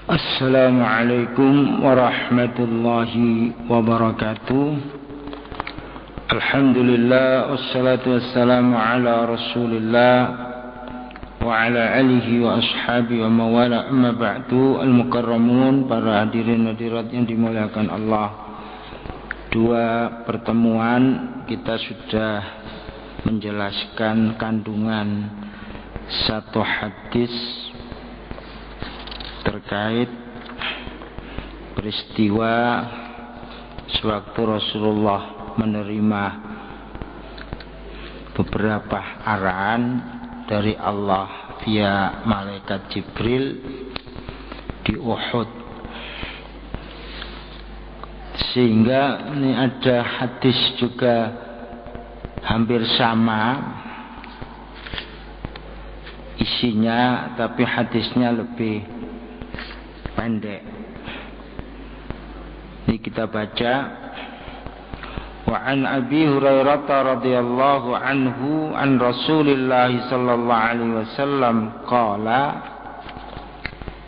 Assalamualaikum warahmatullahi wabarakatuh. Alhamdulillah wassalatu wassalamu ala Rasulillah wa ala alihi wa ashabi wa mawala, amma ba'du. Al-mukarramun, para hadirin hadirat yang dimuliakan Allah. Dua pertemuan kita sudah menjelaskan kandungan satu hadis terkait peristiwa sewaktu Rasulullah menerima beberapa arahan dari Allah via malaikat Jibril di Uhud. Sehingga ini ada hadis juga hampir sama isinya, tapi hadisnya lebih pendek. Ini kita baca. Wa an Abi Hurairah radhiyallahu anhu an Rasulillah sallallahu alaihi wasallam qala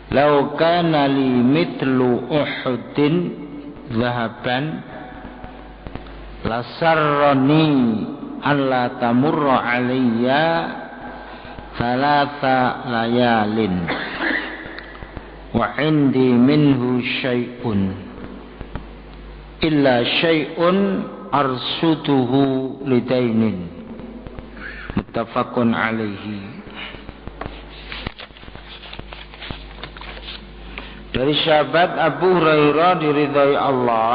law kana li mithlu Uhudin dhahaban lasarrani alla tamurra alayya thalatha layalin wa indi minhu syai'un illa syai'un arsutuhu lidainin, muttafaqun alaihi. Dari sahabat Abu Hurairah diridhai Allah,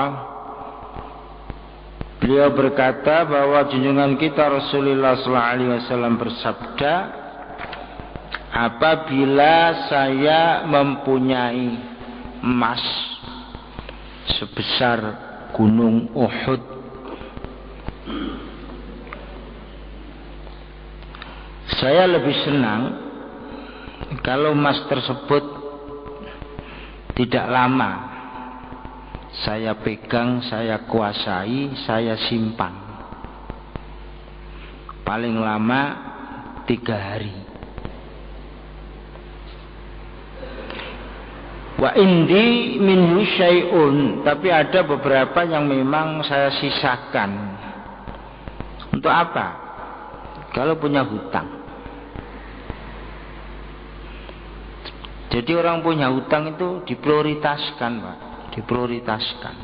beliau berkata bahwa junjungan kita Rasulullah sallallahu alaihi wasallam bersabda, apabila saya mempunyai emas sebesar gunung Uhud, saya lebih senang kalau emas tersebut tidak lama saya pegang, saya kuasai, saya simpan. Paling lama 3 hari. Wa indi minhu syai'un, tapi ada beberapa yang memang saya sisakan. Untuk apa? Kalau punya hutang. Jadi orang punya hutang itu diprioritaskan, Pak, diprioritaskan.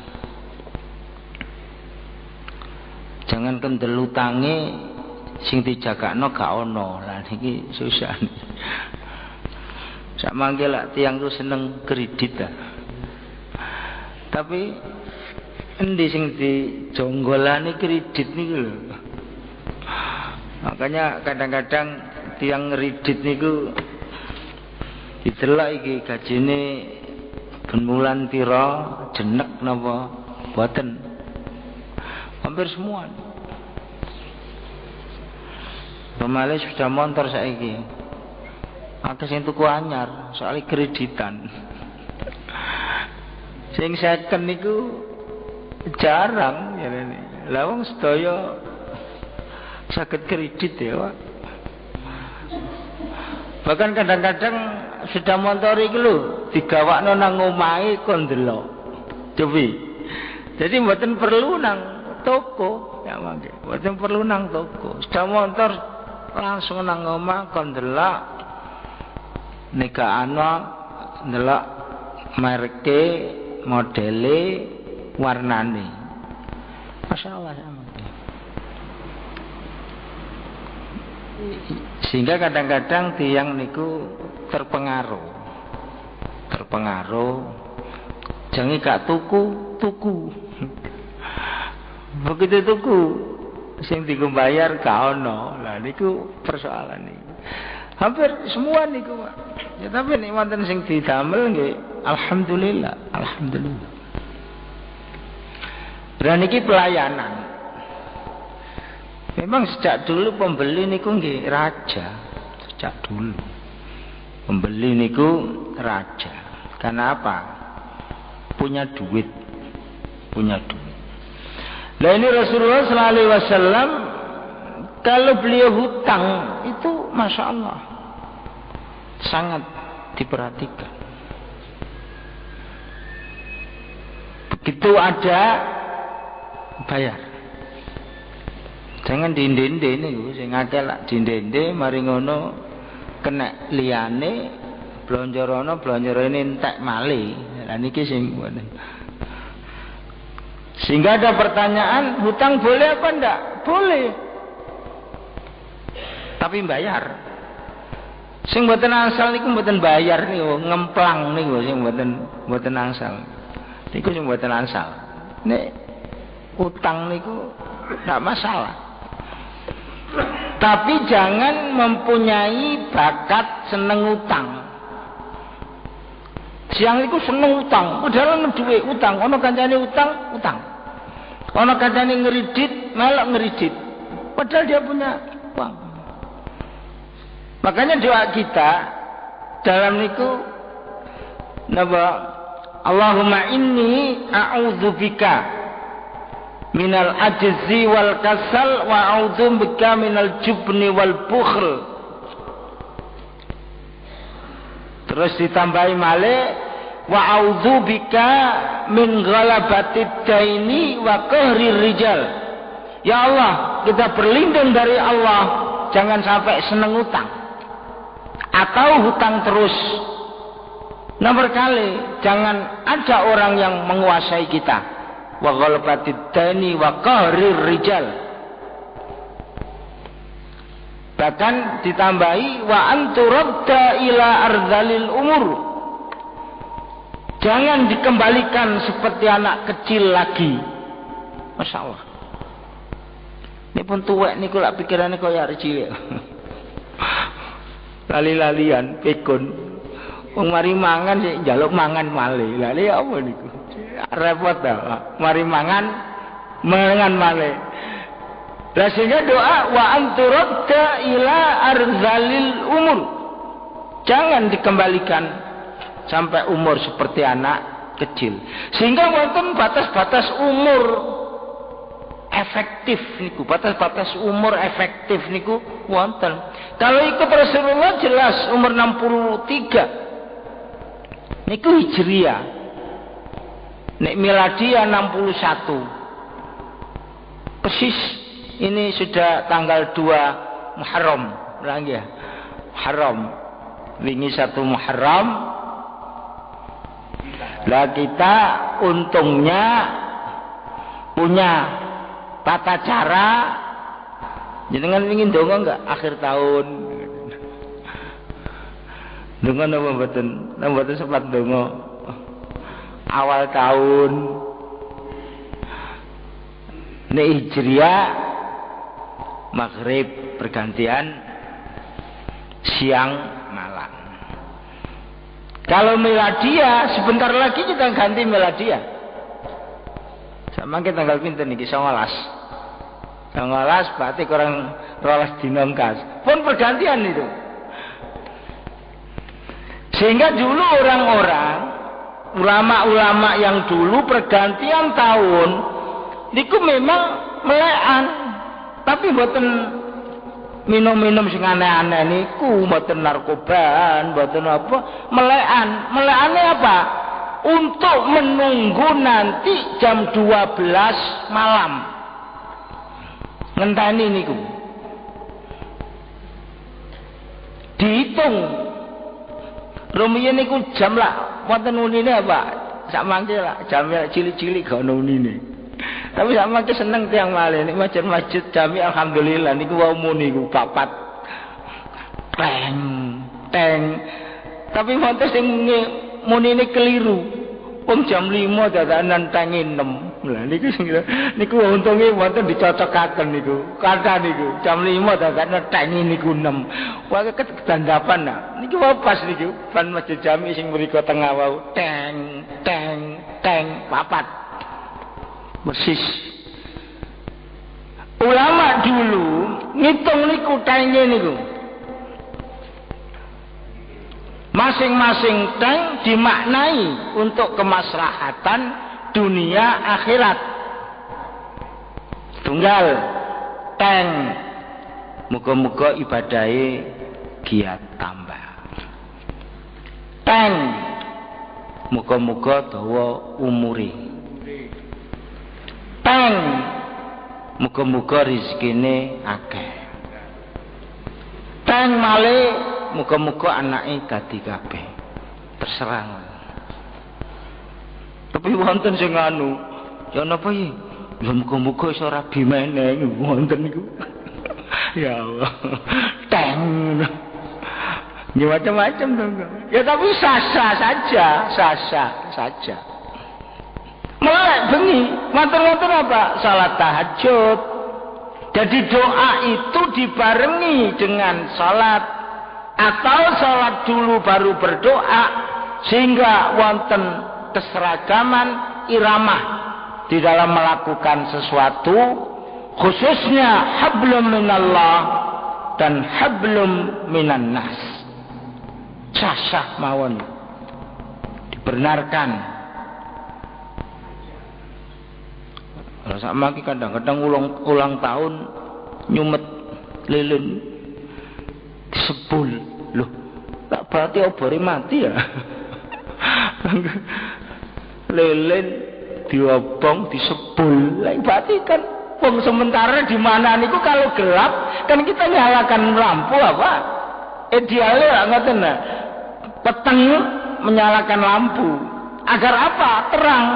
Jangan kendel utange sing dijagakno gak ono. Lah niki susah. Sak mangke lak tiyang ku seneng kredit ta. Tapi endi sing dijonggolane kredit niku lho. Makanya kadang-kadang tiyang kredit niku didelok iki gajine ben wulan pira, jenek napa boten. Hampir semua. Pemalis sudah motor saiki. Akeh sing tuku anyar, soalnya kreditan. Sing second niku jarang ya ini. Lah wong sedaya saged kredit ya, Pak. Bahkan kadang-kadang sudah motor iki lho digawakno nang omahe kon ndelok. Cobi. Jadi mboten perlu nang toko, ya mangke. Mboten perlu nang toko. Sudah motor langsung nang omah kon ndelok. Nika ana ndelok mereke, modele, warnane. Masyaallah sama. Sehingga kadang-kadang tiang niku terpengaruh. Jangan gak tuku. Begitu tuku sing dibayar gak ono. Lah niku persoalan niku. Hampir semua niku, Pak. Ya tapi nek wonten sing didamel nggih alhamdulillah. Dan niki pelayanan. Memang sejak dulu pembeli niku nggih raja. Sejak dulu pembeli niku raja. Karena apa? Punya duit. Nah ini Rasulullah sallallahu alaihi wasallam kalau beliau hutang itu masya Allah sangat diperhatikan. Begitu ada bayar. Jangan dindende niku sing akeh lak dindende mari ngono kena liyane blonjo rono blonjo rene entek malih. Lah niki sing ngoten. Sehingga ada pertanyaan, hutang boleh apa enggak? Boleh. Tapi bayar. Sing mboten angsal niku mboten bayar niku, ngemplang niku sing mboten angsal. Niku sing mboten angsal. Nek utang niku enggak masalah. Tapi jangan mempunyai bakat seneng utang. Siang itu seneng utang, padahal ngeduwe utang, ono kancane utang, utang. Ono kancane ngeridit, melok ngeridit. Padahal dia punya uang. Makanya doa kita dalam niku napa Allahumma inni a'udzubika minal ajzi wal kasal wa a'udzu bika minal jubni wal bukhl. Terus ditambahi malih wa a'udzu bika min ghalabatid daini wa qahrir rijal. Ya Allah, kita berlindung dari Allah jangan sampai seneng utang atau hutang terus. Nomor kali jangan ada orang yang menguasai kita. Wa ghalabatid daini wa qahrir rijal. Bahkan ditambahi wa anturadda ila ardhalil umur. Jangan dikembalikan seperti anak kecil lagi. Masya Allah. Ini pun tuwek niku lak pikirannya kaya arek cilik. Lali-lalian pikun. Wong mari mangan sik njaluk mangan malih. Lah ya apa niku? Repot dah. Mari mangan malih. Lah sehingga doa wa anturadda ila arzalil umur. Jangan dikembalikan sampai umur seperti anak kecil. Sehingga wonten batas-batas umur efektif niku, batas-batas umur efektif niku wonten. Kalau ikut Rasulullah jelas umur 63. Niku Hijriah. Nek miladiah 61. Persis ini sudah tanggal 2 Muharram lagi ya. Muharram. Wingi 1 Muharram. Lah kita untungnya punya tata cara. Jenengan ingin donga enggak akhir tahun? Donga napa mboten? Napa mboten sempat donga awal tahun? Nek Hijriah maghrib pergantian siang malam. Kalau miladiah sebentar lagi kita ganti miladiah. Sama kita tanggal pinten niki 19. 19 berarti kurang 12 dina kas. Pun pergantian itu. Sehingga dulu orang-orang ulama-ulama yang dulu pergantian tahun niku memang melekan. Tapi mboten minum-minum sing aneh-aneh niku, mboten narkobaan, mboten apa, melekan. Melekane apa? Untuk menunggu nanti jam 12 malam. Ngenteni niku. Dihitung. Rumiyin niku jam lah wonten unine apa? Sak mangke lah jam cilik-cilik gak ono unine. Tapi sak mangke seneng tiyang malih nek masjid-masjid jami alhamdulillah niku wau muni niku papat. Teng. Tapi wonten sing munine keliru. Wong jam 5 dadakan teng 6. Lah niku untunge wonten dicocokaken niku. Kata niku jam 5 dadakan teng niku 6. Wah kedandapan nah. Niku pas niku ban masjid jami sing mriku tengah wau teng papat. Persis. Ulama dulu ngitung niku tenge niku. Masing-masing teng dimaknai untuk kemaslahatan dunia akhirat. Tunggal teng muga-muga ibadahe giat tambah. Teng muga-muga dawa umure. teng muga-muga rezekine akeh. Teng malih muga-muga anake dadi kabeh. Terserah. Tapi wonten sing anu, ya napa iki? Ya muga-muga iso rabi meneh wonten niku. Ya Allah. Teng. Ya macam-macam dong. Ya tapi sasa saja. Mulai bengi, matur-matur apa? Salat tahajud. Jadi doa itu dibarengi dengan salat atau salat dulu baru berdoa sehingga wonten keseragaman irama di dalam melakukan sesuatu, khususnya hablum minallah dan hablum minan nas. Sah mawon dibenarkan. Kalau sama kadang-kadang ulang tahun nyumet lilin disebul loh, tak berarti obore mati ya. Lilin diobong disebul lah berarti kan wong sementara di mana niku kalau gelap kan kita nyalakan lampu apa idealnya ngoten nah peteng menyalakan lampu agar apa terang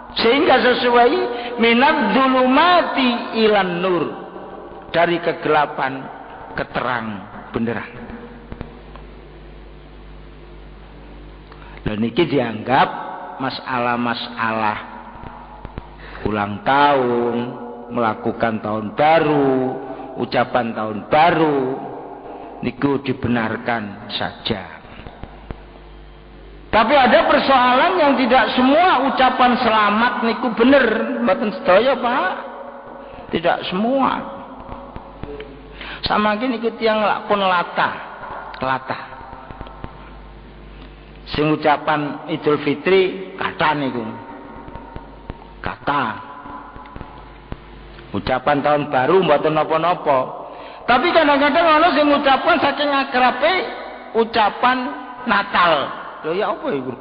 sehingga sesuai minad dzulumati ilan nur dari kegelapan ke terang benderang. Dan ini dianggap masalah-masalah ulang tahun, melakukan tahun baru, ucapan tahun baru, niku dibenarkan saja. Tapi ada persoalan yang tidak semua ucapan selamat niku bener, mboten sedaya Pak. Tidak semua. Sama gini niku tiyang lakon latah. Sing ucapan Idul Fitri kata niku. Kata. Ucapan tahun baru mboten napa-napa. Tapi kadang-kadang ana sing ucapan saking akrabe ucapan Natal. Loh ya apa itu?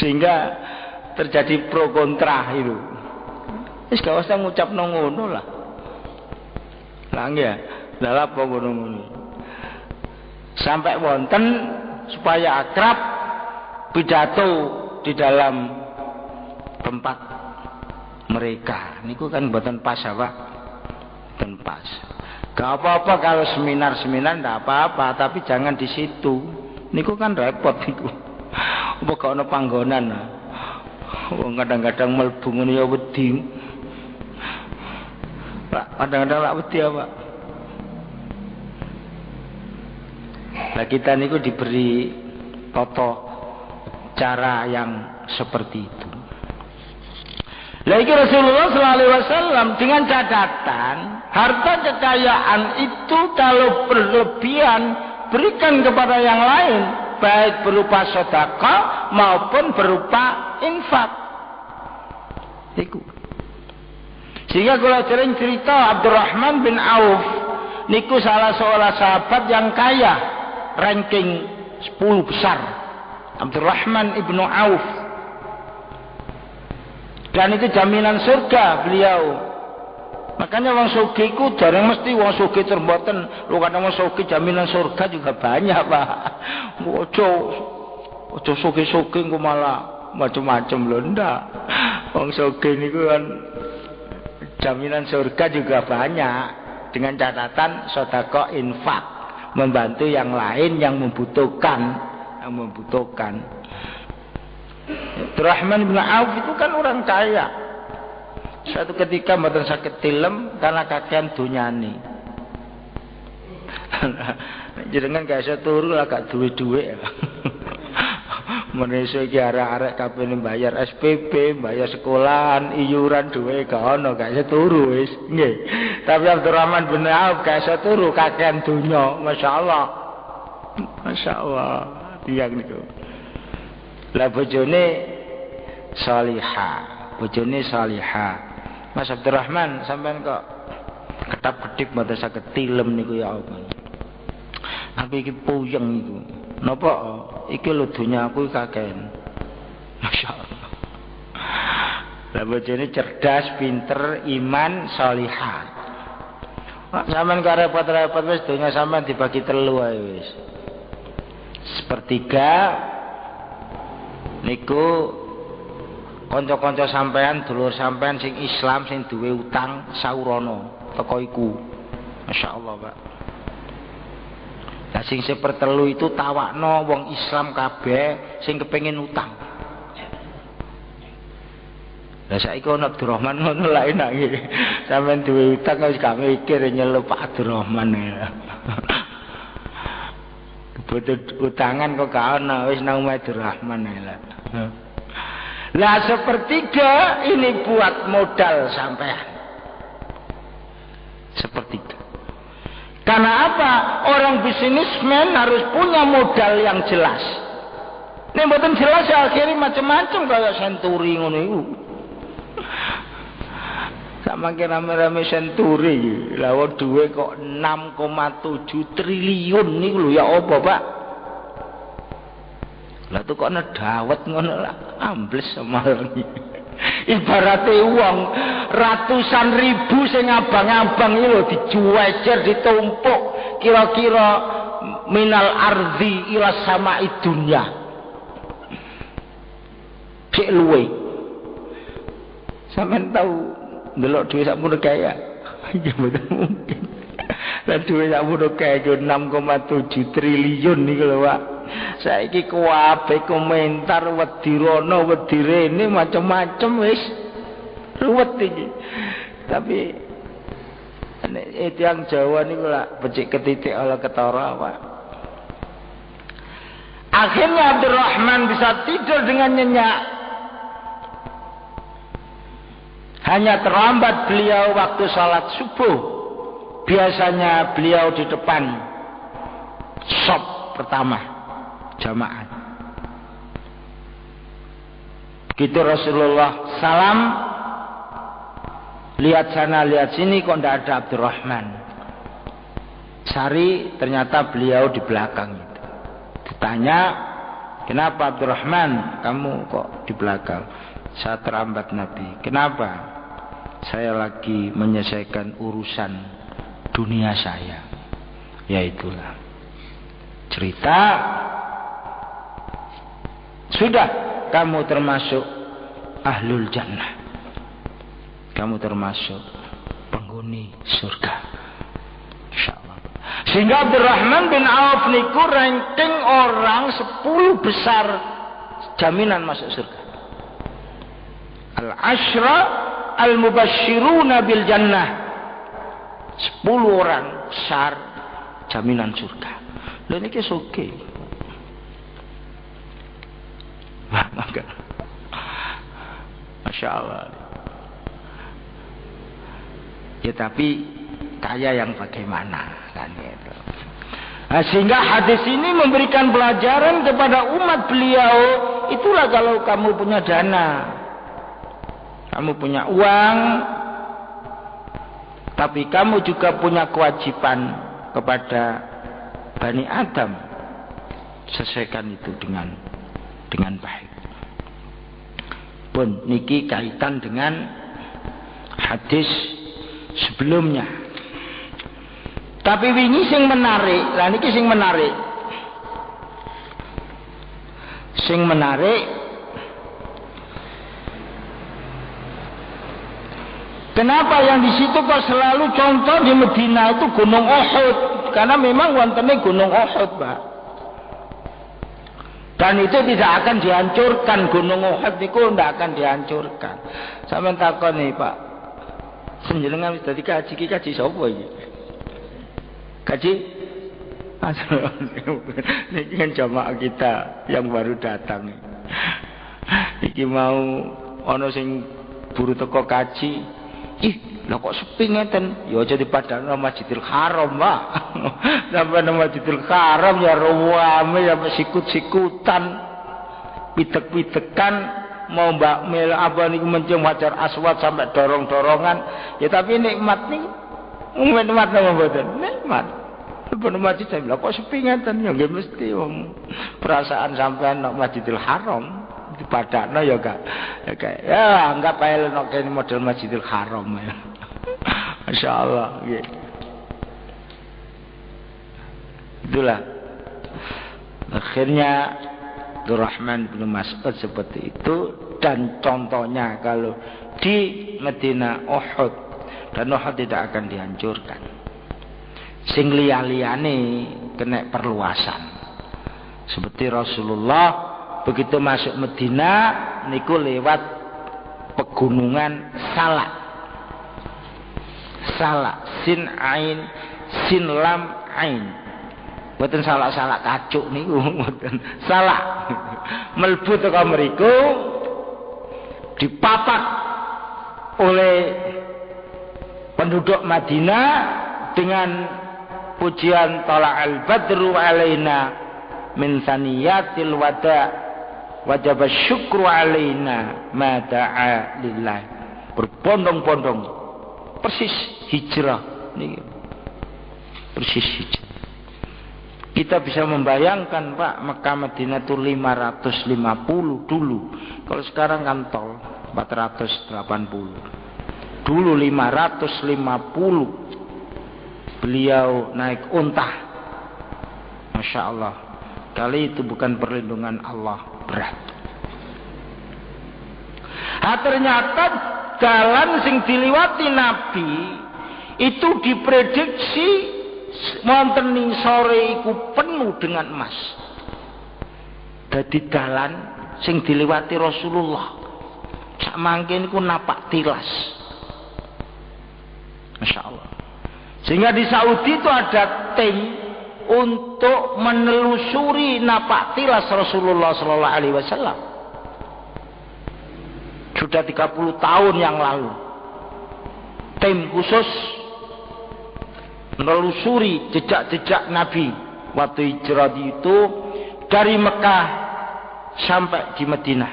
Sehingga terjadi pro kontra itu. Wis gak usah ngucapno ngono lah. Lah nggih, lha apa ngono-ngono. Sampai wonten supaya akrab pidato di dalam tempat mereka. Niku kan mboten pas apa? Mboten pas. Gak apa-apa kalau seminar-seminar ndak apa-apa, tapi jangan di situ. Niku kan repot niku. Apa gak ana panggonan. Wong kadang-kadang mlebu ngene ya wedi. Pak, kadang-kadang lak wedi apa? Nah kita niku diberi tata cara yang seperti itu. Lagi Rasulullah SAW dengan catatan harta kekayaan itu kalau berlebihan berikan kepada yang lain, baik berupa sedekah maupun berupa infak. Iku. Sehingga kalau sering cerita Abdurrahman bin Auf, niku salah seorang sahabat yang kaya, ranking 10 besar. Abdurrahman ibnu Auf. Dan itu jaminan surga beliau. Makanya wong sugih iku jarang mesti wong sugih termboten. Lho kadang wong sugih jaminan surga juga banyak, Pak. Ojo sugih-sugih engko malah macam-macam lho ndak. Wong sugih niku kan jaminan surga juga banyak dengan catatan sedekah infak, membantu yang lain yang membutuhkan, Abdurrahman bin Auf itu kan orang kaya. Suatu ketika mboten saged tilem karena kakean donyane. Jenengan gak iso turu lah gak duwe-duwe. Manusia iki arek-arek kabeh bayar SPP, bayar sekolahan, iuran duwe gak ono, gak iso turu wis. Nggih. Tapi Abdurrahman bin Auf gak iso turu kakean donya, masyaallah. Masyaallah. Tiyang niku. Lah bojone salihah. Mas Abdurrahman sampean kok ketap-ketip mboten saged tilem niku ya apa. Aku iki puyeng niku. Napa iki lho donya aku kakean. Masyaallah. Lah bojone cerdas, pinter, iman, salihah. Sampeyan karo repot-repot wis donya sampeyan dibagi 3 ae wis. Sepertiga niku kanca-kanca sampean, dulur sampean sing Islam sing duwe utang saurana teko iku. Masyaallah, Pak. Lah sing 1/3 itu tawakno wong Islam kabeh sing kepengin utang. Lah saiki ana Abdurrahman ngono lak enak iki. Sampeyan duwe utang wis gak mikir nyeluk Pak Abdurrahman. Butuh utangan kok gak ana wis nang Abdurrahman lah. Lah 1/3 ini buat modal sampean. 1/3. Karena apa? Orang bisnismen harus punya modal yang jelas. Nek mboten jelas ya akhirnya macam-macam kayak Senturi ngono iku. Sama kira rame-rame Senturi. Lah wong duwe kok 6,7 triliun niku lho ya apa, Pak? Lah tuh kok nedawet ngono lah ambles semarang. Ibarate wong ratusan ribu sing abang-abang iki lho dijuwejer ditumpuk kira-kira minal ardi ila sama'i dunya. Cek luwe. Sampeyan tahu ndelok dhuwit sakmono kaya. Ya mboten mungkin. Lah dhuwit sakmono kaya 6,7 triliun niku lho, Pak. Saiki kabeh komentar wedi rono wedi rene macam-macam wis ruwet iki. Tapi nek tiyang Jawa niku lak becik ketitik ala ketara, Pak. Akhirnya Abdurrahman bisa tidur dengan nyenyak. Hanya terlambat beliau waktu salat subuh. Biasanya beliau di depan shop pertama jamaah. Begitu Rasulullah salam, lihat sana lihat sini kok tidak ada Abdurrahman. Cari ternyata beliau di belakang itu. Ditanya, kenapa Abdurrahman kamu kok di belakang? Saya terlambat Nabi. Kenapa? Saya lagi menyelesaikan urusan dunia saya. Ya itulah cerita. Sudah, kamu termasuk ahlul jannah. Kamu termasuk penghuni surga. Insyaallah. Sehingga Abdurrahman bin Auf niku ranking orang 10 besar jaminan masuk surga. Al-Ashra al-Mubashshiruna bil Jannah. 10 orang besar jaminan surga. Lha niki sugih. Maka Masya Allah. Ya tapi kaya yang bagaimana kan itu. Nah, sehingga hadis ini memberikan pelajaran kepada umat beliau. Itulah kalau kamu punya dana, kamu punya uang, tapi kamu juga punya kewajiban kepada Bani Adam, selesaikan itu dengan baik. Pun niki kaitan dengan hadis sebelumnya. Tapi wingi sing menarik, lah niki sing menarik. Sing menarik. Kenapa yang di situ kok selalu contoh di Medina itu Gunung Uhud? Karena memang wontennya Gunung Uhud, Pak. Dan itu tidak akan dihancurkan. Gunung Uhud itu tidak akan dihancurkan. Sampeyan takon nih, Pak. Senjenengan wis dadi kaji sapa iki? Kaji? Niki kan jamaah kita yang baru datang. Iki mau ana sing buru teko kaji. Ih, lha kok sepi ngeten? Ya aja dipadano Masjidil Haram, Pak. Sampai nang Masjidil Haram ya rame ya sikut-sikutan, pitek-pitekan, mau mbak mel apa niku mencium Hajar Aswad sampai dorong-dorongan. Ya tapi nikmat niku. Nikmat napa mboten? Nikmat. Sebelum masjid saya bilang kok sepi ngeten ya nggih mesti wong perasaan sampean nang Masjidil Haram Dipadakno ya gak. Ya anggap ae ono kene model Masjidil Haram ya. Masyaallah nggih. Itulah. Akhirnya Abdurrahman bin Mas'ud seperti itu, dan contohnya kalau di Madinah Uhud, dan Uhud tidak akan dihancurkan. Sing liya-liyane kena perluasan. Seperti Rasulullah begitu masuk Madinah niku lewat pegunungan Salak. Salak, sin ain, sin lam ain. Mboten salak-salak kacuk niku, mboten. Salak. Mlebu teka mriku dipapak oleh penduduk Madinah dengan pujian tala'al badru alaina min saniyatil wada wajib syukru alaina ma da'a lillah. Berbondong-bondong persis hijrah niki. Persis hijrah. Kita bisa membayangkan Pak, Mekah Madinah itu 550 dulu. Kalau sekarang kan tol 480. Dulu 550. Beliau naik unta. Masya Allah. Kali itu bukan perlindungan Allah, berat. Ternyata jalan sing diliwati Nabi itu diprediksi wonten ning sore iku penuh dengan emas. Dadi dalan sing diliwati Rasulullah sak mangke niku napak tilas. Masya Allah. Sehingga di Saudi itu ada tim untuk menelusuri napak tilas Rasulullah Sallallahu Alaihi Wasallam. Sudah 30 tahun yang lalu, tim khusus menelusuri jejak-jejak Nabi waktu hijrah itu dari Mekah sampai di Madinah.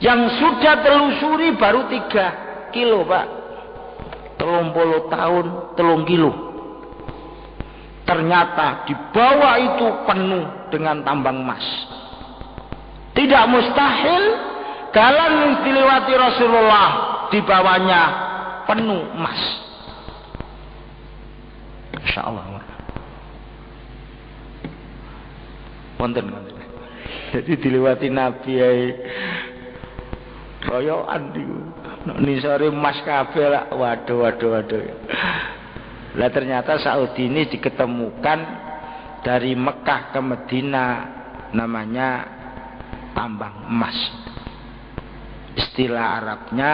Yang sudah telusuri baru 3 kilo Pak. 30 tahun 3 kilo. Ternyata di bawah itu penuh dengan tambang emas. Tidak mustahil jalan yang dilewati Rasulullah di bawahnya penuh emas. Insya Allah. Wonten. Jadi dilewati Nabi ae royokan niku. Nek sore emas kabeh lah. Waduh. Lah ternyata Saudi ini diketemukan dari Mekah ke Madinah namanya tambang emas. Istilah Arabnya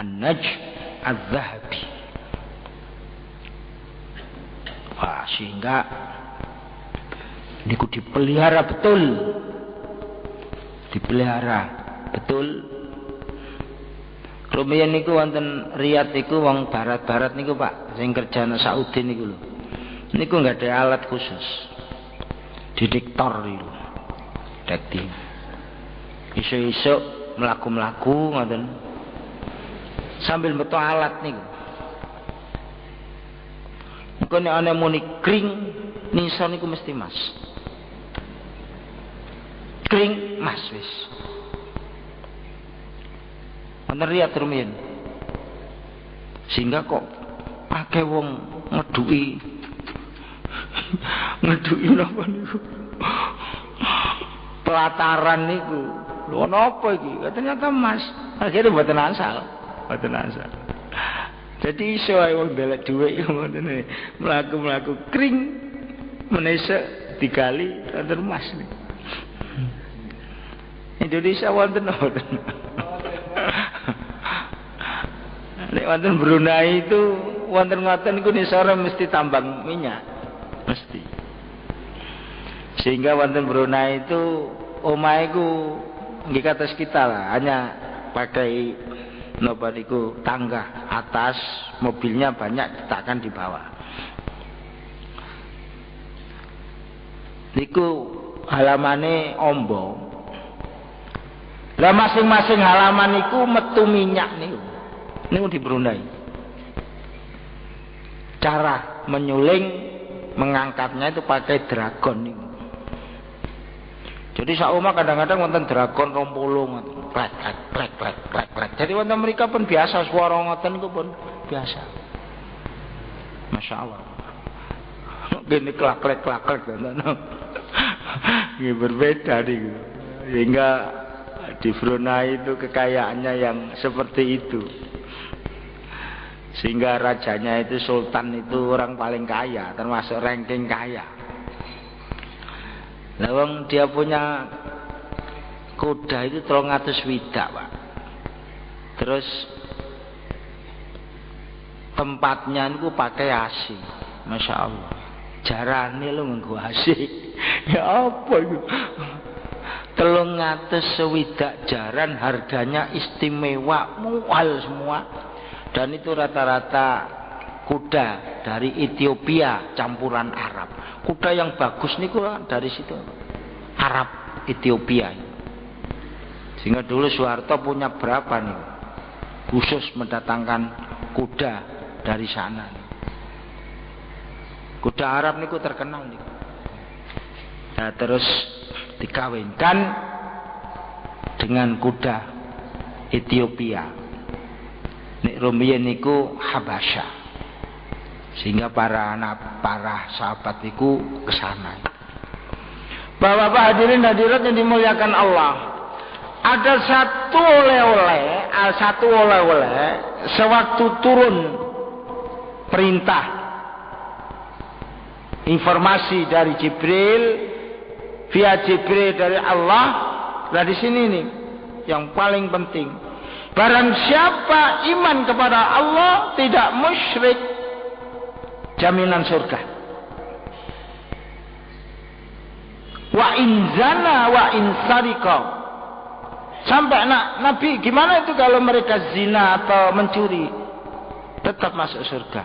an-najm az-zahabi. Wah, sehingga niku dipelihara betul. Dipelihara betul. Rumiyin niku wonten Riyadh niku wong barat-barat niku Pak, sing kerjane Saudi niku lho. Niku enggak ada alat khusus. Didiktor niku. Dadi iso-iso mlaku-mlaku ngoten. Sambil metu alat niku. Engko nek ana muni kring nisa niku mesti mas. Kring mas wis. Wonten Riyadh rumiyin. Sehingga kok akeh wong ngeduki napa niku. Pelataran niku. Lho napa iki? Ternyata emas. Akhire mboten asal. Jadi iso ae wong ndelek dhuwit iku ngoten iki. Mlaku-mlaku kring menesek digali wonten emas niku. Indonesia wonten wonten. Nek wonten Brunei itu wonten ngoten niku nisore mesti tambang minyak. Mesti. Sehingga wonten Brunei itu omahe ku nggih kados kita lah, hanya pakai napa niku tangga atas, mobilnya banyak diletakkan di bawah. Niku halamane ombo. Lah masing-masing halaman niku metu minyak niku. Niku di Brunei. Cara menyuling mengangkatnya itu pakai dragon niku. Jadi sak omah kadang-kadang wonten dragon 20 klek klek klek klek klek klek. Jadi wonten mereka pun biasa suara ngoten niku pun biasa. Masya Allah. Gini klak klek klak klek. Ini berbeda nih. Sehingga di Brunei itu kekayaannya yang seperti itu. Sehingga rajanya itu sultan itu orang paling kaya, termasuk ranking kaya. Lawang dia punya kuda itu 300 widak, Pak. Terus tempatnya itu pakai AC. Masya Allah. Jarane lu nganggo AC. Ya apa itu? 300 widak jaran, harganya istimewa, mahal semua. Dan itu rata-rata kuda dari Ethiopia campuran Arab. Kuda yang bagus niku dari situ, Arab, Ethiopia. Sehingga dulu Soeharto punya berapa nih khusus mendatangkan kuda dari sana. Kuda Arab niku terkenal nih. Nah, terus dikawinkan dengan kuda Ethiopia. Nek rumiyin niku Habasya. Sehingga para sahabat itu ke sana. Bapak-bapak hadirin hadirat yang dimuliakan Allah. Ada satu oleh-oleh sewaktu turun perintah informasi dari Jibril via Jibril dari Allah. Nah di sini nih yang paling penting. Barang siapa iman kepada Allah tidak musyrik, jaminan surga. Wa in zana wa in sarika. Sampai Nabi, gimana itu kalau mereka zina atau mencuri? Tetap masuk surga.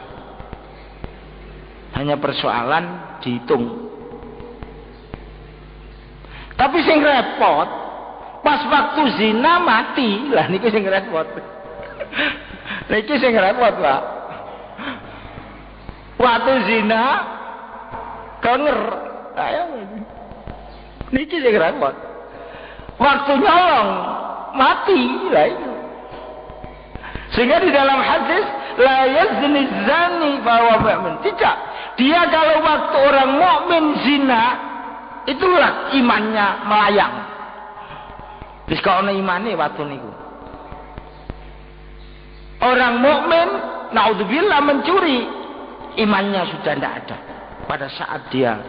Hanya persoalan dihitung. Tapi sing repot, pas waktu zina mati. Lah niki sing repot. Niki sing repot, Pak. Waktu zina kenger, ayo niki sing repot. Waktu nyolong mati lah itu. Sehingga di dalam hadis la yazni zani bahwa mu'min. Tidak. Dia kalau waktu orang mukmin zina itulah imannya melayang. Wis kok ana imane waktu niku. Orang mukmin naudzubillah mencuri, imannya sudah tidak ada pada saat dia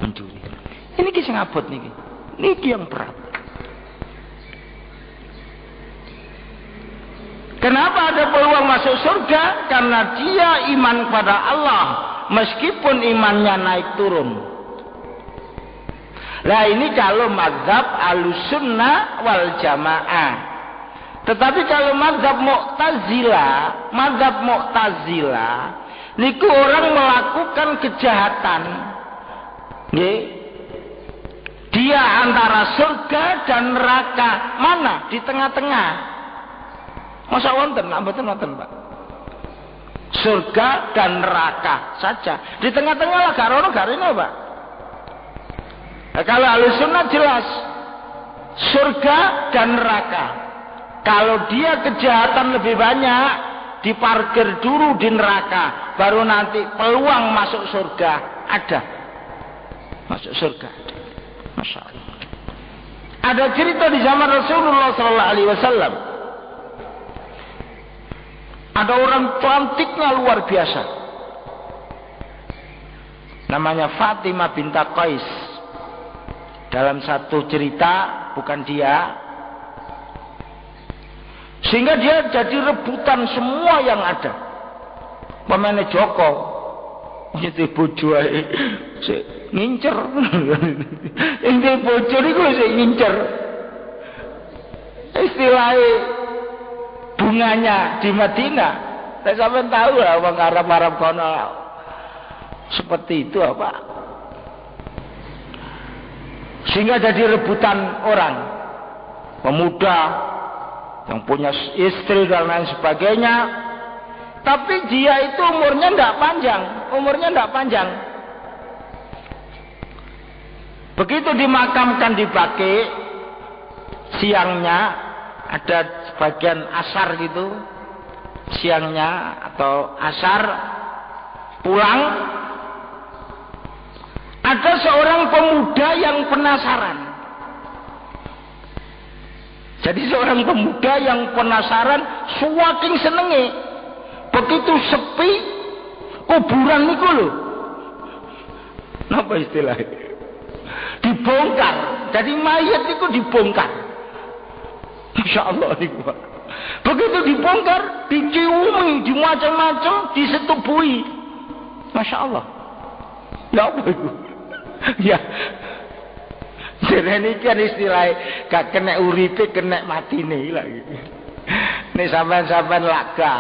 mencuri. Ini kisah ngabot niki. Niki yang berat. Kenapa ada peluang masuk surga? Karena dia iman kepada Allah meskipun imannya naik turun. Nah ini kalau mazhab Ahlussunnah wal Jamaah. Tetapi kalau mazhab Mu'tazilah niku orang melakukan kejahatan. Nggih. Dia antara surga dan neraka. Mana? Di tengah-tengah. Masa wonten, mboten wonten, Pak. Surga dan neraka saja. Di tengah-tengah lah gak ono garine, Pak. Nah, kalau Ahlussunnah jelas surga dan neraka. Kalau dia kejahatan lebih banyak, diparkir dulu di neraka, baru nanti peluang masuk surga ada. Masuk surga. Masya Allah. Ada cerita di zaman Rasulullah SAW. Ada orang cantiknya luar biasa. Namanya Fatimah binti Qais. Dalam satu cerita, bukan dia. Sehingga dia jadi rebutan semua yang ada. Pemene Joko. Itu bojo ae. Ngincer. Ini bojo niku sik ngincer. Istilahnya bunganya di Madinah. Saya sampai tahu lah orang Arab kono seperti itu apa. Sehingga jadi rebutan orang. Pemuda yang punya istri dan lain sebagainya. Tapi dia itu umurnya tidak panjang. Begitu dimakamkan di Baqi, siangnya ada sebagian asar gitu, siangnya atau asar pulang, ada seorang pemuda yang penasaran. Jadi seorang pemuda yang penasaran, saking senenge. Begitu sepi kuburan niku lho. Napa istilahnya? Dibongkar. Jadi mayat itu dibongkar. Masya Allah niku, Pak. Begitu dibongkar, diciumi, dimacam-macam, disetubui. Masya Allah. Ya apa itu? Ya. Jadi kan istilah gak kena uripe, kena matine lagi. Ini sampean-sampean laga.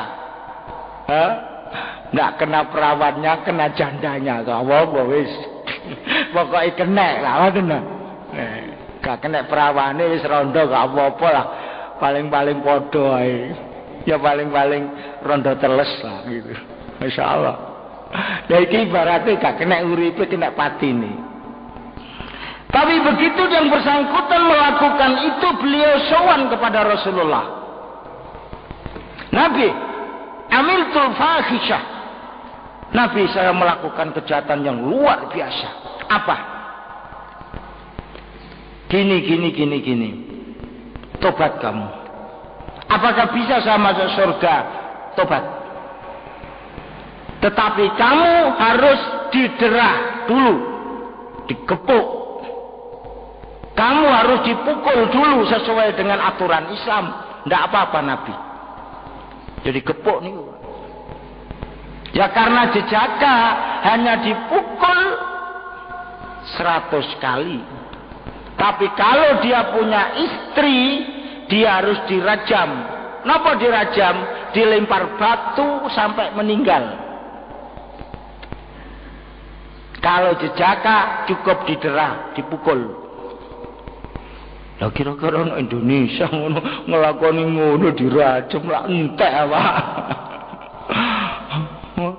Nggak kena perawannya, kena jandanya. Apa wis. Pokoknya kena lah, ngoten. Gak kena perawane wis rondo gak apa-apa lah. Paling-paling padha ae. Ya paling-paling rondo teles lah gitu. Masya Allah. Ya iki ibaratnya gak kena uripe, kena patine. Tapi begitu yang bersangkutan melakukan itu, beliau sowan kepada Rasulullah. Nabi, amiltul fahisyah. Nabi, saya melakukan kejahatan yang luar biasa. Apa? Gini. Tobat kamu. Apakah bisa saya masuk surga? Tobat. Tetapi kamu harus diderah dulu, dikepuk. Kamu harus dipukul dulu sesuai dengan aturan Islam. Tidak apa-apa Nabi. Jadi kepuk nih. Ya karena jejaka hanya dipukul 100 kali. Tapi kalau dia punya istri, dia harus dirajam. Kenapa dirajam? Dilempar batu sampai meninggal. Kalau jejaka cukup diderah, dipukul. Lah kira-kira ono Indonesia ngono nglakoni ngono dirajam lah entek apa.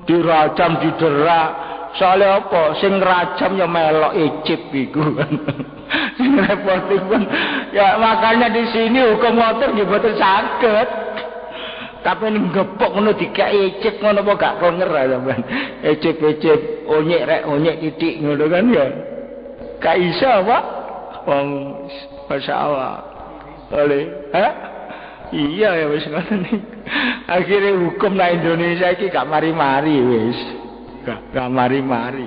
Dirajam didera. Soalnya apa? Sing rajam ya melok icip iku. Sing repot iku. Ya makanya di sini hukum motor nggih boten saged. Tapi ning gepok ngono dikek icip ngono apa gak konger sampean. Icip-icip onyek rek onyek titik ngono kan ya. Gak iso apa? Wong Masya Allah. Boleh? Iya ya wis ngoten iki. Akhire hukum nang Indonesia iki gak mari-mari wis. Gak mari-mari.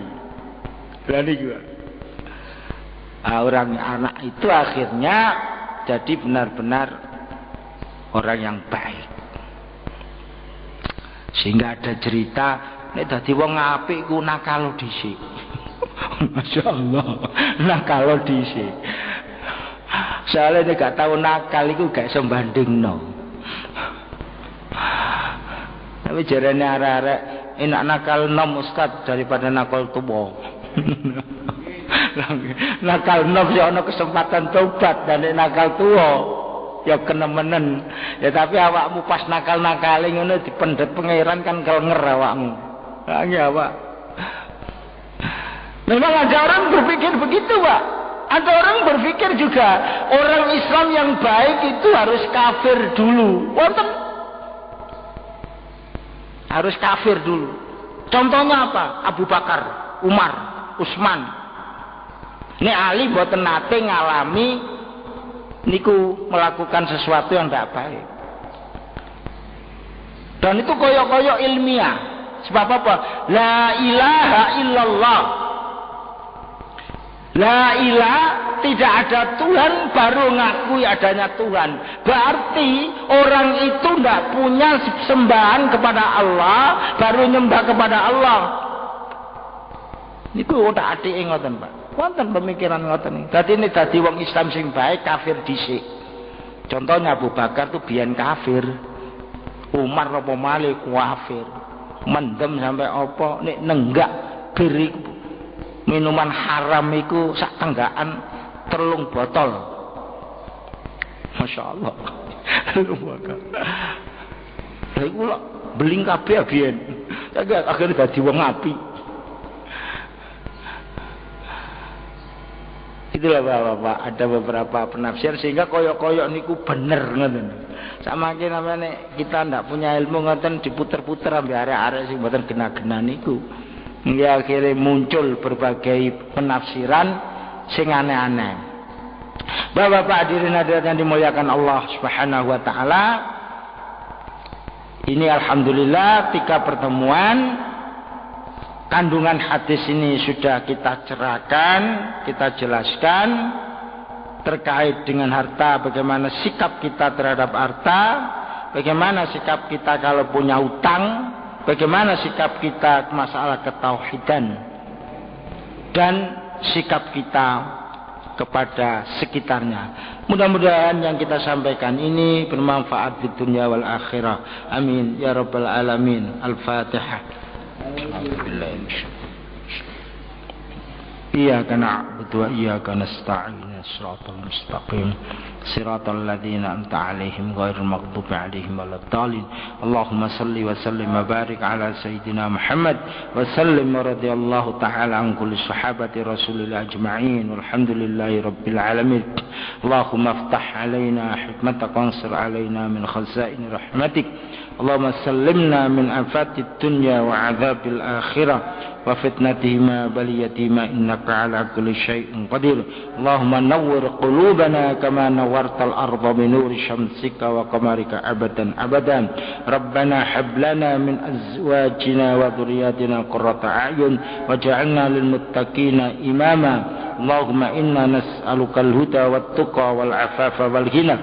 Lah niku. Orang anak itu akhirnya jadi benar-benar orang yang baik. Sehingga ada cerita nek dadi wong apik ku nakal dhisik. Masya Allah. Nakal dhisik. Soalnya dia gak tahu nakal itu gak sembanding tapi jarane arek-arek enak nakal nom Ustaz daripada nakal tua. Nakal nom ya ada kesempatan tobat, dan nakal tua ya kenemenen ya. Tapi awakmu pas nakal-nakali ngono dipendet pangeran kan kelenger awakmu. Lagi apa? Memang ada orang berpikir begitu, Pak. Ada orang berpikir juga orang Islam yang baik itu harus kafir dulu. Wonten harus kafir dulu. Contohnya apa? Abu Bakar, Umar, Utsman. Ini Ali mboten nate ngalami niku melakukan sesuatu yang tidak baik. Dan itu koyok-koyok ilmiah. Sebab apa? La ilaha illallah. La ilaha, tidak ada Tuhan, baru ngakui adanya Tuhan. Berarti orang itu tidak punya sembahan kepada Allah, baru nyembah kepada Allah. Niku udah adik ngoten, Pak. Wonten pemikiran ngoten. Dadi ini dadi wong Islam sing baik kafir dhisik. Contohnya Abu Bakar tuh biyen kafir. Umar apa malih kafir. Mendem sampai apa nek nenggak bir minuman haram iku sak tenggaan 3 botol. Masya Allah. Lah iku lho beling kabeh biyen. Akhirnya dadi wong apik. Itulah Bapak, ada beberapa penafsir sehingga koyok-koyok niku bener ngoten. Sama namanya kita ndak punya ilmu ngoten diputer-puter ambil arek-arek sing mboten gena-gena niku. Hingga akhirnya muncul berbagai penafsiran sing aneh-aneh. Bapak-bapak hadirin hadirat yang dimuliakan Allah Subhanahu wa taala. Ini alhamdulillah 3 pertemuan kandungan hadis ini sudah kita cerahkan, kita jelaskan terkait dengan harta, bagaimana sikap kita terhadap harta, bagaimana sikap kita kalau punya utang, bagaimana sikap kita masalah ketauhidan, dan sikap kita kepada sekitarnya. Mudah-mudahan yang kita sampaikan ini bermanfaat di dunia wal akhirah. Amin ya rabbal alamin. Al-Fatihah. إياك نعبد وإياك نستعين صراط المستقيم صراط الذين أنعمت عليهم غير المغضوب عليهم ولا الضالين اللهم صل وسلم وبارك على سيدنا محمد وسلم ورضي الله تعالى عن كل صحابة رسول الله أجمعين والحمد لله رب العالمين اللهم افتح علينا حكمتك وانصر علينا من خزائن رحمتك اللهم سلمنا من آفات الدنيا وعذاب الآخرة وفتنتهما بليتهما إنك على كل شيء قدير اللهم نور قلوبنا كما نورت الأرض بنور شمسك وقمرك أبدا أبدا ربنا هب لنا من أزواجنا وذرياتنا قرة أعين واجعلنا للمتقين إماما اللهم إنا نسألك الهدى والتقى والعفاف والغنى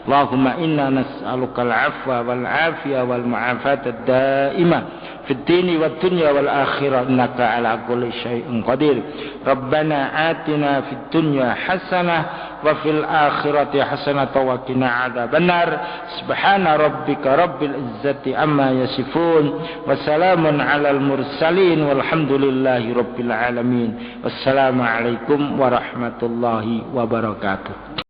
اللهم إنا نسألك العفو والعافية والمعافاة الدائمة في الدين والدنيا والآخرة إنك على كل شيء قدير ربنا آتنا في الدنيا حسنة وفي الآخرة حسنة وقنا عذاب النار سبحان ربك رب العزة عما يصفون وسلام على المرسلين والحمد لله رب العالمين والسلام عليكم warahmatullahi wabarakatuh.